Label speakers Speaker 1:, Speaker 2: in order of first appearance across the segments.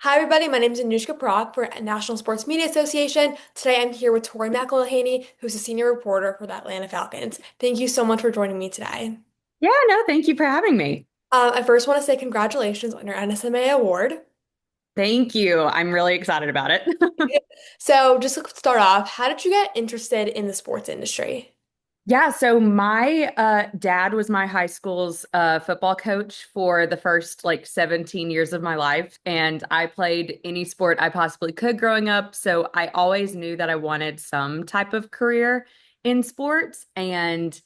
Speaker 1: Hi, everybody. My name is Anushka Brock for National Sports Media Association. Today I'm here with Tori McElhaney, who's a senior reporter for the Atlanta Falcons. Thank you so much for joining me today.
Speaker 2: Yeah, no, thank you for having me.
Speaker 1: I first want to say congratulations on your NSMA award.
Speaker 2: Thank you. I'm really excited about it.
Speaker 1: So, just to start off, how did you get interested in the sports industry?
Speaker 2: Yeah, so my dad was my high school's football coach for the first like 17 years of my life, and I played any sport I possibly could growing up. So I always knew that I wanted some type of career in sports, and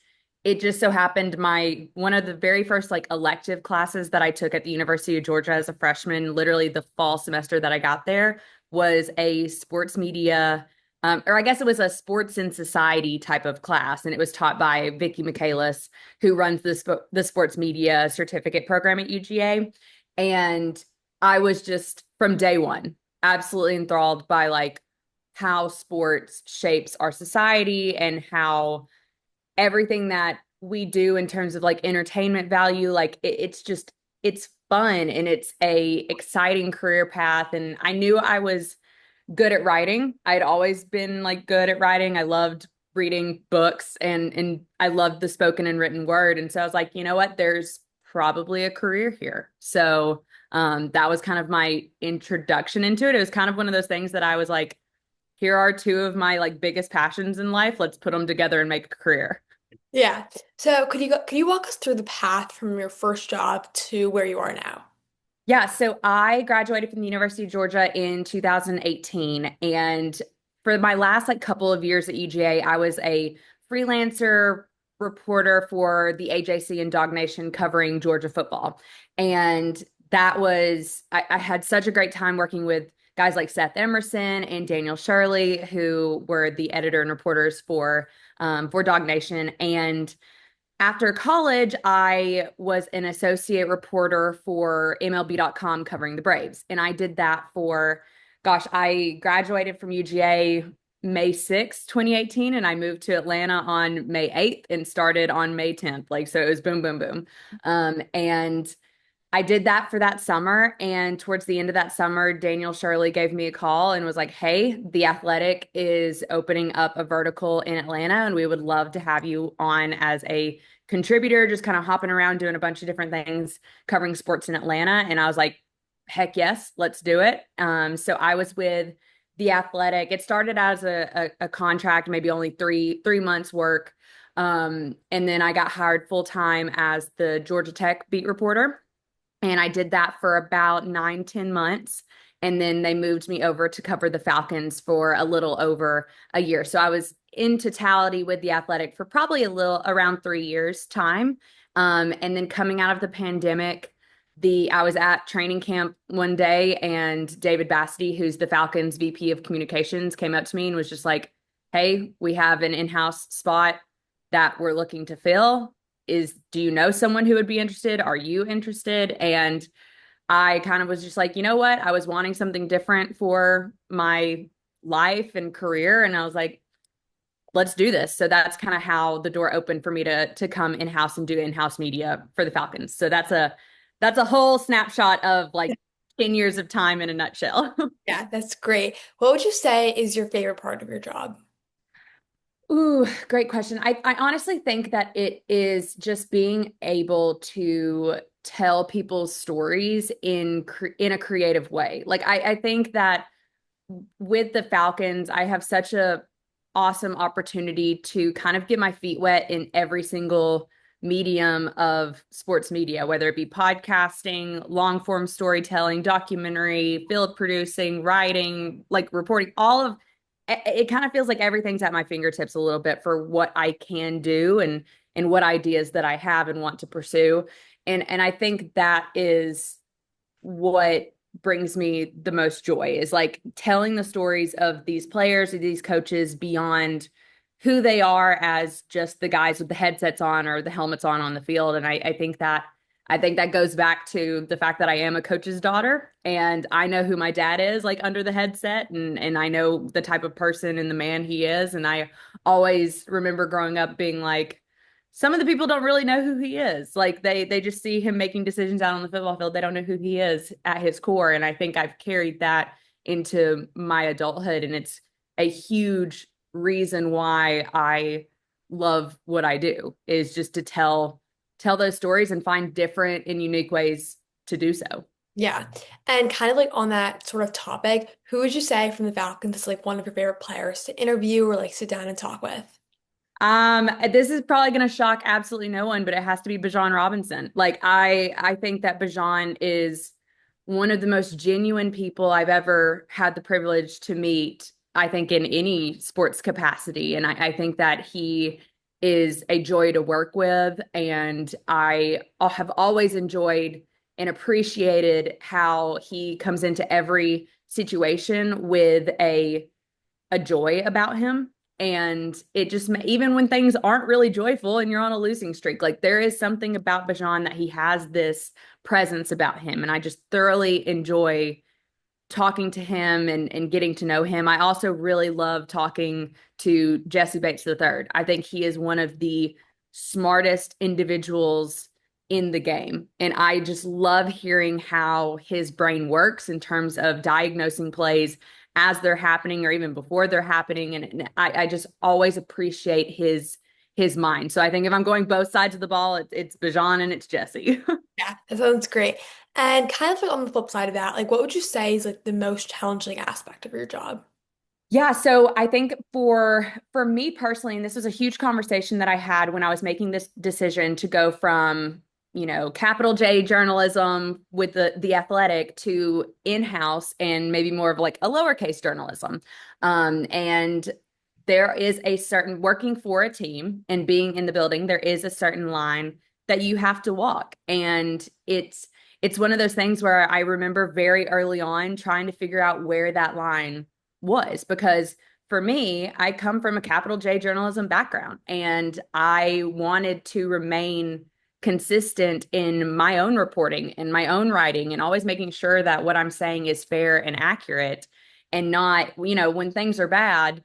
Speaker 2: it just so happened my one of the very first like elective classes that I took at the University of Georgia as a freshman, literally the fall semester that I got there, was a sports media or I guess it was a sports and society type of class, and it was taught by Vicki Michaelis, who runs the sports media certificate program at UGA. And I was just from day one absolutely enthralled by like how sports shapes our society and how everything that we do in terms of like entertainment value, like it's just it's fun and it's a exciting career path. And I knew I was good at writing. I'd always been like good at writing. I loved reading books and I loved the spoken and written word. And so I was like, you know what? There's probably a career here. So that was kind of my introduction into it. It was kind of one of those things that I was like, here are two of my like biggest passions in life. Let's put them together and make a career.
Speaker 1: Yeah. So, could you walk us through the path from your first job to where you are now?
Speaker 2: Yeah, so I graduated from the University of Georgia in 2018. And for my last like couple of years at UGA, I was a freelancer reporter for the AJC and Dog Nation covering Georgia football. And that was, I had such a great time working with guys like Seth Emerson and Daniel Shirley, who were the editor and reporters for Dog Nation. And after college, I was an associate reporter for MLB.com covering the Braves. And I did that for, gosh, I graduated from UGA May 6th, 2018, and I moved to Atlanta on May 8th and started on May 10th. Like, so it was boom, boom, boom. And I did that for that summer. And towards the end of that summer, Daniel Shirley gave me a call and was like, hey, The Athletic is opening up a vertical in Atlanta, and we would love to have you on as a contributor, just kind of hopping around doing a bunch of different things, covering sports in Atlanta. And I was like, heck yes, let's do it. So I was with The Athletic. It started as a contract, maybe only three months work. And then I got hired full time as the Georgia Tech beat reporter. And I did that for about 9, 10 months. And then they moved me over to cover the Falcons for a little over a year. So I was in totality with the Athletic for probably a little around 3 years time. And then coming out of the pandemic, the I was at training camp one day and David Bassity, who's the Falcons VP of communications, came up to me and was just like, hey, we have an in-house spot that we're looking to fill. Do you know someone who would be interested? Are you interested? And I kind of was just like, you know what? I was wanting something different for my life and career. And I was like, let's do this. So that's kind of how the door opened for me to come in-house and do in-house media for the Falcons. So that's a whole snapshot of like 10 years of time in a nutshell.
Speaker 1: Yeah, that's great. What would you say is your favorite part of your job?
Speaker 2: Ooh, great question. I honestly think that it is just being able to tell people's stories in a creative way. Like I think that with the Falcons, I have such a awesome opportunity to kind of get my feet wet in every single medium of sports media, whether it be podcasting, long form storytelling, documentary, field producing, writing, like reporting, all of it kind of feels like everything's at my fingertips a little bit for what I can do and what ideas that I have and want to pursue. And I think that is what brings me the most joy is like telling the stories of these players or these coaches beyond who they are as just the guys with the headsets on or the helmets on the field. And I think that goes back to the fact that I am a coach's daughter and I know who my dad is like under the headset and I know the type of person and the man he is. And I always remember growing up being like, some of the people don't really know who he is. Like they just see him making decisions out on the football field. They don't know who he is at his core. And I think I've carried that into my adulthood. And it's a huge reason why I love what I do is just to tell those stories and find different and unique ways to do so.
Speaker 1: Yeah. And kind of like on that sort of topic, who would you say from the Falcons is like one of your favorite players to interview or like sit down and talk with?
Speaker 2: This is probably going to shock absolutely no one, but it has to be Bijan Robinson. Like I think that Bijan is one of the most genuine people I've ever had the privilege to meet, I think in any sports capacity. And I think that he is a joy to work with. And I have always enjoyed and appreciated how he comes into every situation with a joy about him. And it just, even when things aren't really joyful and you're on a losing streak, like there is something about Bijan that he has this presence about him. And I just thoroughly enjoy talking to him and getting to know him. I also really love talking to Jesse Bates III. I think he is one of the smartest individuals in the game. And I just love hearing how his brain works in terms of diagnosing plays as they're happening or even before they're happening. And I just always appreciate his mind. So I think if I'm going both sides of the ball, it's Bijan and it's Jesse.
Speaker 1: Yeah, that sounds great. And kind of like on the flip side of that, like what would you say is like the most challenging aspect of your job?
Speaker 2: Yeah, so I think for me personally, and this was a huge conversation that I had when I was making this decision to go from, capital J journalism with the athletic to in-house and maybe more of like a lowercase journalism. And there is a certain working for a team and being in the building, there is a certain line that you have to walk. And it's one of those things where I remember very early on trying to figure out where that line was because for me, I come from a capital J journalism background and I wanted to remain consistent in my own reporting and my own writing and always making sure that what I'm saying is fair and accurate and not, when things are bad,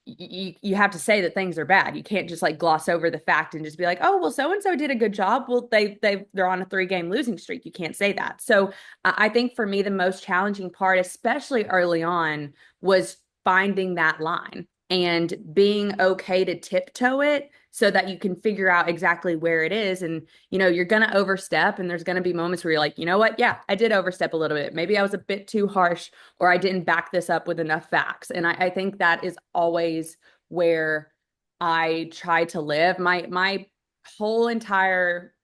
Speaker 2: you have to say that things are bad. You can't just like gloss over the fact and just be like, oh, well, so and so did a good job. Well, they're on a 3-game losing streak. You can't say that. So I think for me, the most challenging part, especially early on, was finding that line and being okay to tiptoe it so that you can figure out exactly where it is. And, you're going to overstep and there's going to be moments where you're like, you know what? Yeah, I did overstep a little bit. Maybe I was a bit too harsh or I didn't back this up with enough facts. And I think that is always where I try to live. My whole entire,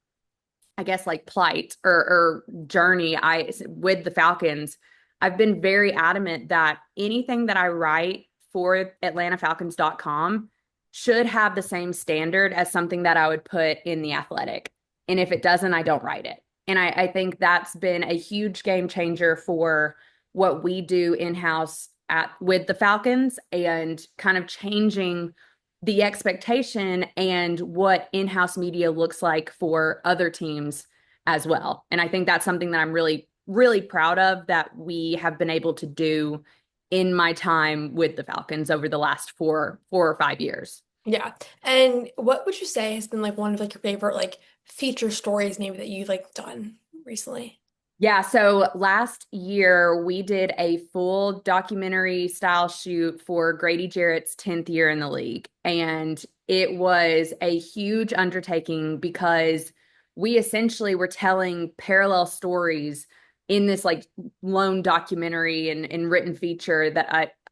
Speaker 2: I guess, like plight or journey with the Falcons, I've been very adamant that anything that I write for AtlantaFalcons.com should have the same standard as something that I would put in The Athletic. And if it doesn't, I don't write it. And I think that's been a huge game changer for what we do in-house with the Falcons and kind of changing the expectation and what in-house media looks like for other teams as well. And I think that's something that I'm really, really proud of that we have been able to do in my time with the Falcons over the last 4 or 5 years.
Speaker 1: Yeah. And what would you say has been like one of like your favorite like feature stories maybe that you've like done recently?
Speaker 2: Yeah, so last year we did a full documentary style shoot for Grady Jarrett's 10th year in the league. And it was a huge undertaking because we essentially were telling parallel stories in this like lone documentary and written feature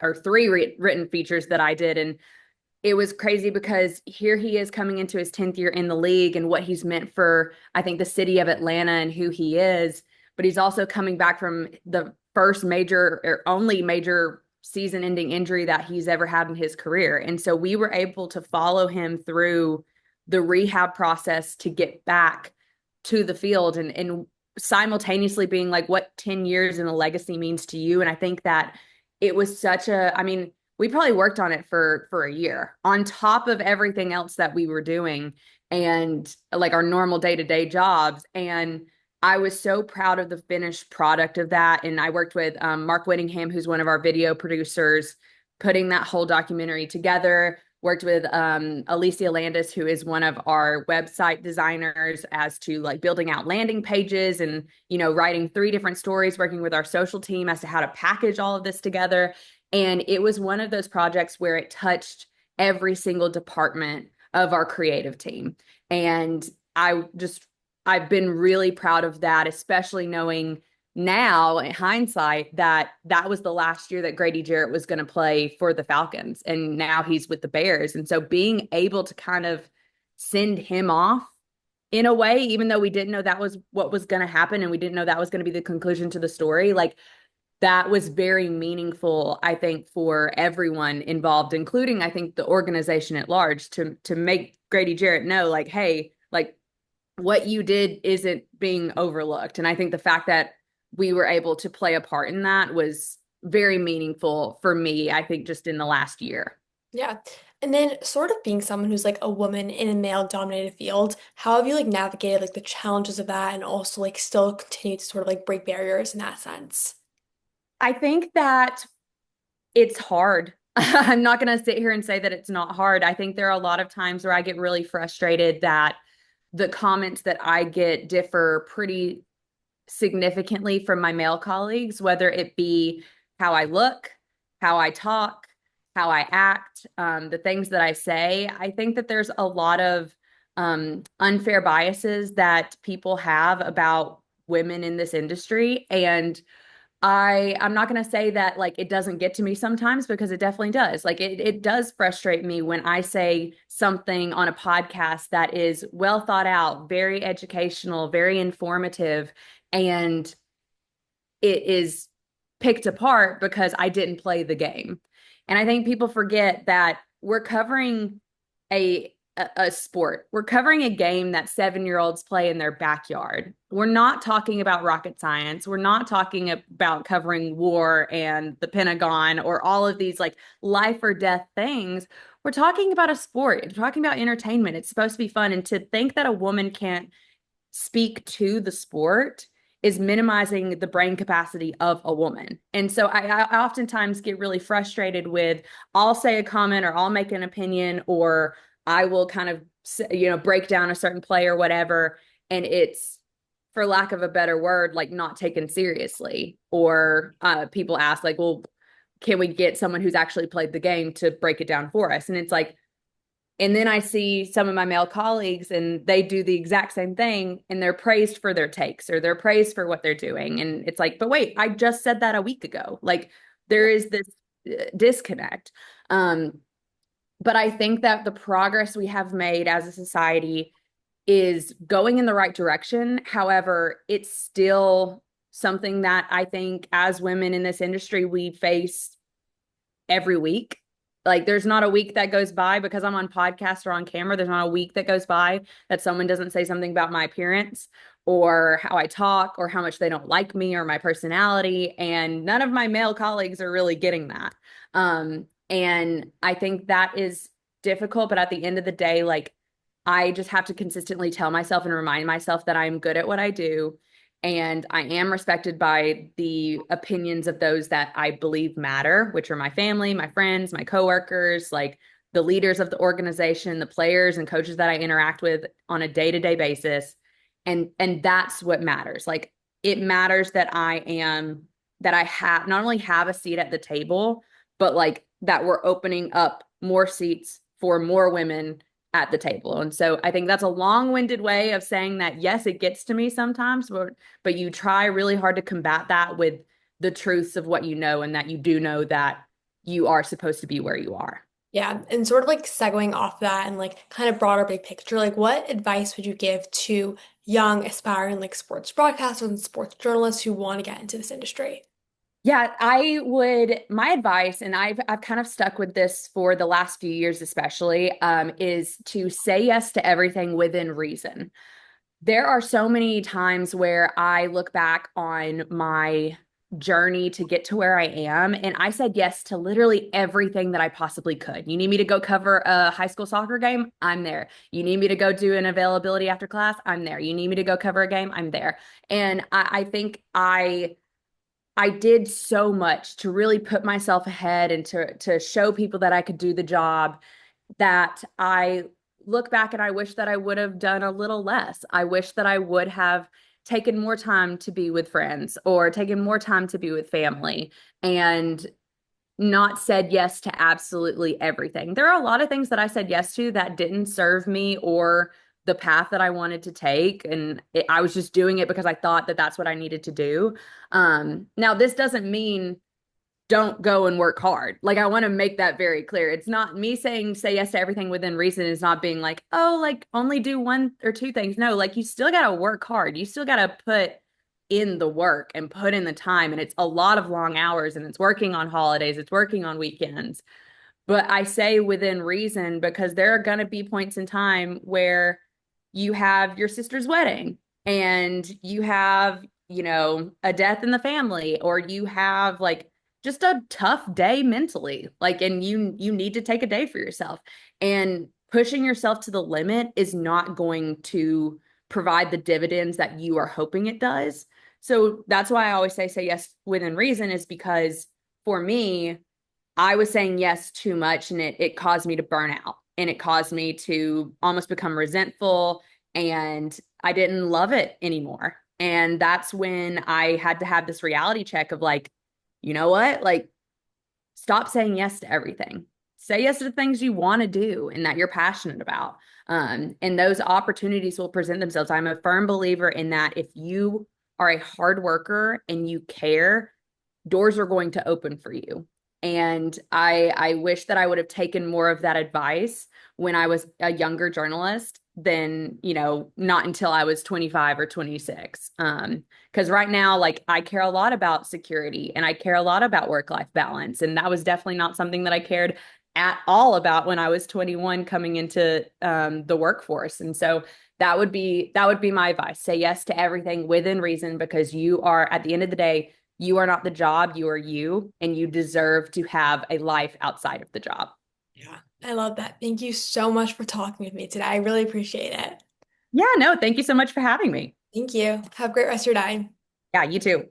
Speaker 2: or three written features that I did. And it was crazy because here he is coming into his 10th year in the league and what he's meant for, I think, the city of Atlanta and who he is. But he's also coming back from the first major or only major season ending injury that he's ever had in his career. And so we were able to follow him through the rehab process to get back to the field and simultaneously being like what 10 years in a legacy means to you. And I think that it was I mean, we probably worked on it for a year on top of everything else that we were doing and like our normal day-to-day jobs. And I was so proud of the finished product of that. And I worked with Mark Whittingham, who's one of our video producers, putting that whole documentary together. worked with Alicia Landis, who is one of our website designers, as to like building out landing pages and, writing 3 different stories, working with our social team as to how to package all of this together. And it was one of those projects where it touched every single department of our creative team. And I've been really proud of that, especially knowing now in hindsight that that was the last year that Grady Jarrett was going to play for the Falcons, and now he's with the Bears. And so being able to kind of send him off in a way, even though we didn't know that was what was going to happen and we didn't know that was going to be the conclusion to the story, like that was very meaningful, I think, for everyone involved, including I think the organization at large, to make Grady Jarrett know, like, hey, like what you did isn't being overlooked. And I think the fact that we were able to play a part in that was very meaningful for me, I think, just in the last year.
Speaker 1: Yeah. And then sort of being someone who's like a woman in a male dominated field, how have you like navigated like the challenges of that and also like still continue to sort of like break barriers in that sense?
Speaker 2: I think that it's hard. I'm not going to sit here and say that it's not hard. I think there are a lot of times where I get really frustrated that the comments that I get differ pretty significantly from my male colleagues, whether it be how I look, how I talk, how I act, the things that I say. I think that there's a lot of unfair biases that people have about women in this industry. And I'm not going to say that like it doesn't get to me sometimes, because it definitely does. Like it does frustrate me when I say something on a podcast that is well thought out, very educational, very informative, and it is picked apart because I didn't play the game. And I think people forget that we're covering a sport. We're covering a game that 7-year-olds play in their backyard. We're not talking about rocket science. We're not talking about covering war and the Pentagon or all of these like life or death things. We're talking about a sport. We're talking about entertainment. It's supposed to be fun. And to think that a woman can't speak to the sport is minimizing the brain capacity of a woman. And so I oftentimes get really frustrated with, I'll say a comment or I'll make an opinion, or I will kind of, break down a certain play or whatever. And it's, for lack of a better word, like not taken seriously. Or people ask like, well, can we get someone who's actually played the game to break it down for us? And it's like, and then I see some of my male colleagues and they do the exact same thing and they're praised for their takes or they're praised for what they're doing. And it's like, but wait, I just said that a week ago. Like there is this disconnect. But I think that the progress we have made as a society is going in the right direction. However, it's still something that I think as women in this industry, we face every week. Like there's not a week that goes by because I'm on podcast or on camera. There's not a week that goes by that someone doesn't say something about my appearance or how I talk or how much they don't like me or my personality. And none of my male colleagues are really getting that. And I think that is difficult. But at the end of the day, like I just have to consistently tell myself and remind myself that I'm good at what I do. And I am respected by the opinions of those that I believe matter, which are my family, my friends, my coworkers, like the leaders of the organization, the players and coaches that I interact with on a day-to-day basis. And that's what matters. Like it matters that I have not only have a seat at the table, but like that we're opening up more seats for more women at the table. And so I think that's a long-winded way of saying that, yes, it gets to me sometimes, but you try really hard to combat that with the truths of what you know, and that you do know that you are supposed to be where you are.
Speaker 1: Yeah, and sort of like segueing off that and like kind of broader big picture, like what advice would you give to young aspiring like sports broadcasters and sports journalists who want to get into this industry?
Speaker 2: Yeah, my advice, and I've kind of stuck with this for the last few years, especially, is to say yes to everything within reason. There are so many times where I look back on my journey to get to where I am, and I said yes to literally everything that I possibly could. You need me to go cover a high school soccer game? I'm there. You need me to go do an availability after class? I'm there. You need me to go cover a game? I'm there. And I think I did so much to really put myself ahead and to show people that I could do the job that I look back and I wish that I would have done a little less. I wish that I would have taken more time to be with friends or taken more time to be with family and not said yes to absolutely everything. There are a lot of things that I said yes to that didn't serve me or the path that I wanted to take. And I was just doing it because I thought that that's what I needed to do. Now, this doesn't mean don't go and work hard. Like I want to make that very clear. It's not me saying say yes to everything within reason is not being like, oh, like only do one or two things. No, like you still got to work hard. You still got to put in the work and put in the time. And it's a lot of long hours and it's working on holidays, it's working on weekends. But I say within reason because there are going to be points in time where you have your sister's wedding and you have, a death in the family or you have like just a tough day mentally. Like and you need to take a day for yourself. And pushing yourself to the limit is not going to provide the dividends that you are hoping it does. So that's why I always say yes within reason is because for me, I was saying yes too much and it caused me to burn out and it caused me to almost become resentful and I didn't love it anymore. And that's when I had to have this reality check of like, you know what? Like, stop saying yes to everything. Say yes to the things you want to do and that you're passionate about. And those opportunities will present themselves. I'm a firm believer in that if you are a hard worker and you care, doors are going to open for you. And I wish that I would have taken more of that advice when I was a younger journalist than, not until I was 25 or 26. Because right now, like I care a lot about security and I care a lot about work-life balance. And that was definitely not something that I cared at all about when I was 21 coming into the workforce. And so that would be my advice. Say yes to everything within reason because you are at the end of the day, you are not the job, you are you, and you deserve to have a life outside of the job.
Speaker 1: Yeah, I love that. Thank you so much for talking with me today. I really appreciate it.
Speaker 2: Yeah, no, thank you so much for having me.
Speaker 1: Thank you. Have a great rest of your day.
Speaker 2: Yeah, you too.